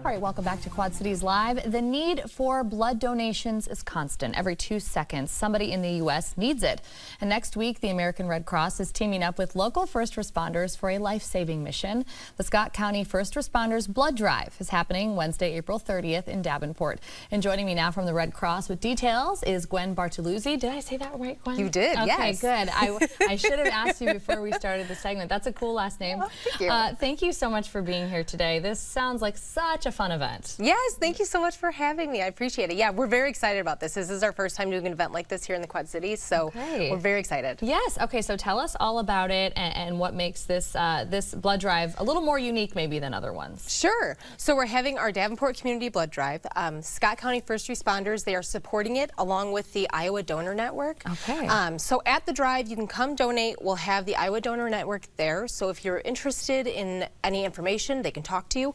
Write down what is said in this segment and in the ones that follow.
All right, welcome back to Quad Cities Live. The need for blood donations is constant. Every 2 seconds, somebody in the U.S. needs it. And next week, the American Red Cross is teaming up with local first responders for a life-saving mission. The Scott County First Responders Blood Drive is happening Wednesday, April 30th in Davenport. And joining me now from the Red Cross with details is Gwen Bartoluzzi. Did I say that right, Gwen? You did, okay, yes. Okay, good. I should have asked you before we started the segment. That's a cool last name. Oh, thank you. Thank you so much for being here today. This sounds like such a fun event. Yes, thank you so much for having me. I appreciate it. Yeah, we're very excited about this. This is our first time doing an event like this here in the Quad Cities, so we're very excited. Yes. Okay, so tell us all about it and what makes this this blood drive a little more unique maybe than other ones. Sure. So we're having our Davenport Community Blood Drive. Scott County First Responders, they are supporting it along with the Iowa Donor Network. Okay. So at the drive, you can come donate. We'll have the Iowa Donor Network there. So if you're interested in any information, they can talk to you.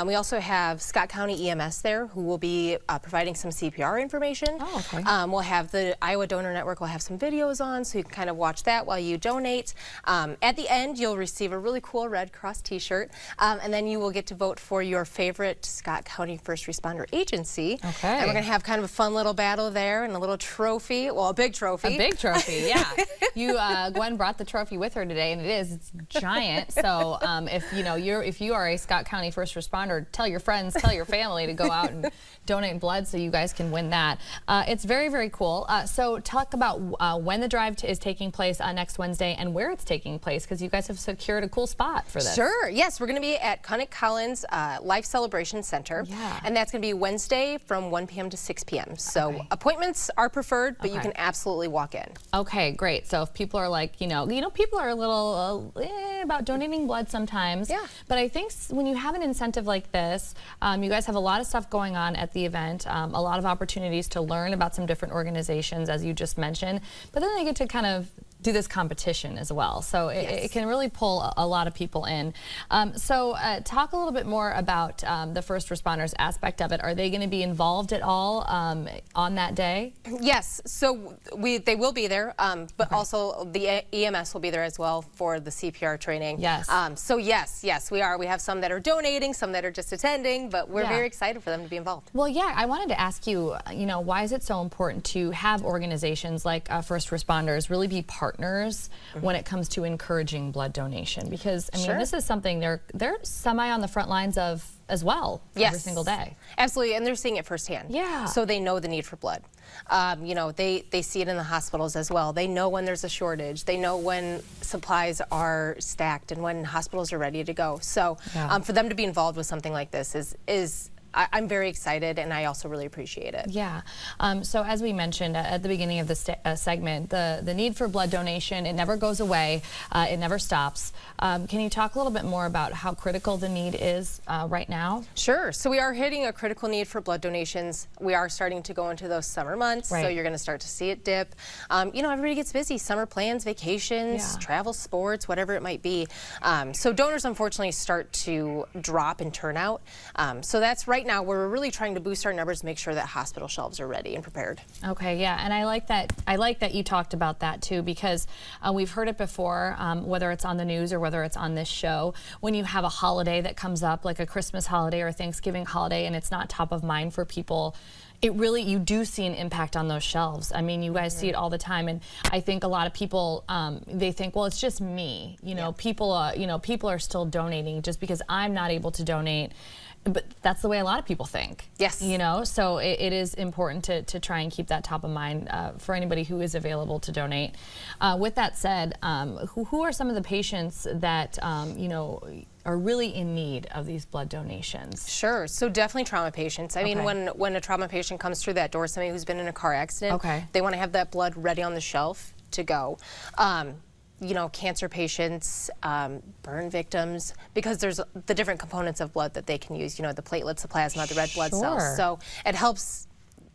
We also have Scott County EMS there who will be providing some CPR information. Oh, okay. We'll have the Iowa Donor Network will have some videos on so you can kind of watch that while you donate. At the end, you'll receive a really cool Red Cross t-shirt, and then you will get to vote for your favorite Scott County First Responder agency. Okay. And we're going to have kind of a fun little battle there and a little trophy, well, a big trophy. A big trophy, yeah. Gwen brought the trophy with her today, and it's giant. So if you are a Scott County First Responder, tell your friends, tell your family to go out and donate blood so you guys can win that. It's very, very cool. So talk about when the drive is taking place next Wednesday and where it's taking place, because you guys have secured a cool spot for this. Sure. Yes, we're going to be at Connick Collins Life Celebration Center. Yeah. And that's going to be Wednesday from 1 p.m. to 6 p.m. So appointments are preferred, but you can absolutely walk in. Okay, great. So if people are like, people are a little about donating blood sometimes. Yeah. But I think when you have an incentive like this, you guys have a lot of stuff going on at the event, a lot of opportunities to learn about some different organizations, as you just mentioned. But then they get to kind of do this competition as well. So it can really pull a lot of people in. Talk a little bit more about the first responders aspect of it. Are they going to be involved at all on that day? Yes, so they will be there, but also the EMS will be there as well for the CPR training. Yes. So yes, we are. We have some that are donating, some that are just attending, but we're very excited for them to be involved. Well, yeah, I wanted to ask you, why is it so important to have organizations like first responders really be partners when it comes to encouraging blood donation? Because, I mean, this is something they're semi on the front lines of as well every single day. Absolutely, and they're seeing it firsthand. Yeah. So they know the need for blood. They see it in the hospitals as well. They know when there's a shortage. They know when supplies are stacked and when hospitals are ready to go. So for them to be involved with something like this I'm very excited, and I also really appreciate it. Yeah. So as we mentioned at the beginning of the segment, the need for blood donation, it never goes away. It never stops. Can you talk a little bit more about how critical the need is right now? Sure. So we are hitting a critical need for blood donations. We are starting to go into those summer months, so you're going to start to see it dip. Everybody gets busy. Summer plans, vacations, travel, sports, whatever it might be. So donors, unfortunately, start to drop in turnout. So that's right now we're really trying to boost our numbers to make sure that hospital shelves are ready and prepared. Okay, yeah, and I like that you talked about that too, because we've heard it before, whether it's on the news or whether it's on this show, when you have a holiday that comes up, like a Christmas holiday or a Thanksgiving holiday, and it's not top of mind for people, you do see an impact on those shelves. I mean, you guys see it all the time, and I think a lot of people, they think, well, it's just me. People are still donating just because I'm not able to donate. But that's the way a lot of people think. Yes. So it is important to try and keep that top of mind for anybody who is available to donate. With that said, who are some of the patients that, are really in need of these blood donations? Sure. So definitely trauma patients. I mean, when a trauma patient comes through that door, somebody who's been in a car accident, they want to have that blood ready on the shelf to go. Cancer patients, burn victims, because there's the different components of blood that they can use, the platelets, the plasma, the red blood cells. So it helps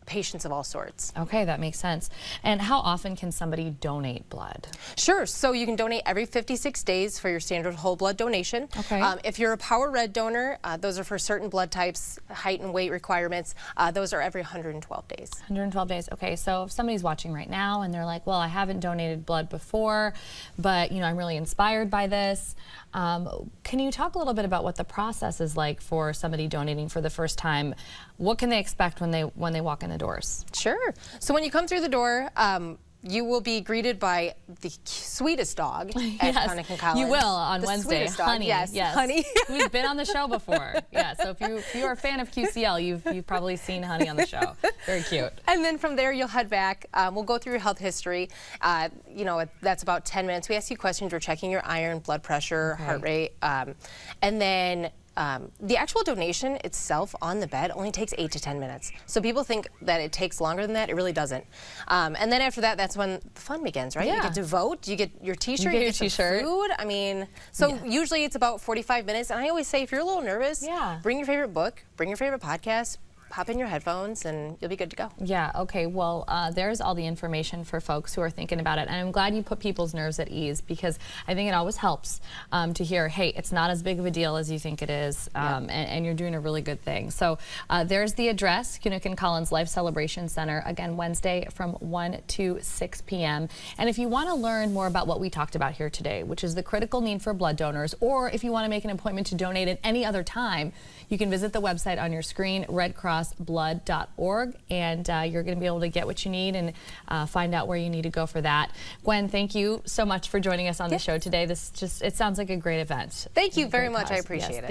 patients of all sorts. Okay, that makes sense. And how often can somebody donate blood? Sure. So you can donate every 56 days for your standard whole blood donation. Okay. If you're a Power Red donor, those are for certain blood types, height and weight requirements. Those are every 112 days. 112 days. Okay, so if somebody's watching right now and they're like, well, I haven't donated blood before, but I'm really inspired by this. Can you talk a little bit about what the process is like for somebody donating for the first time? What can they expect when they walk in the doors? Sure. So when you come through the door, you will be greeted by the sweetest dog at Connick and Collins. You will on Wednesday. Honey. Yes, Honey. Who's been on the show before. Yeah, so if you are a fan of QCL, you've probably seen Honey on the show. Very cute. And then from there, you'll head back. We'll go through your health history. That's about 10 minutes. We ask you questions. We're checking your iron, blood pressure, heart rate. And then the actual donation itself on the bed only takes 8 to 10 minutes. So people think that it takes longer than that. It really doesn't. And then after that, that's when the fun begins, right? Yeah. You get to vote. You get your T-shirt. You get some food. I mean, so usually it's about 45 minutes. And I always say, if you're a little nervous, bring your favorite book, bring your favorite podcast, pop in your headphones, and you'll be good to go. Yeah, okay, well, there's all the information for folks who are thinking about it, and I'm glad you put people's nerves at ease, because I think it always helps to hear, hey, it's not as big of a deal as you think it is, and you're doing a really good thing. So there's the address, Connick and Collins Life Celebration Center, again, Wednesday from 1 to 6 p.m. And if you want to learn more about what we talked about here today, which is the critical need for blood donors, or if you want to make an appointment to donate at any other time, you can visit the website on your screen, redcrossblood.org, and you're going to be able to get what you need and find out where you need to go for that. Gwen, thank you so much for joining us on the show today. It sounds like a great event. Thank you very much. I appreciate it.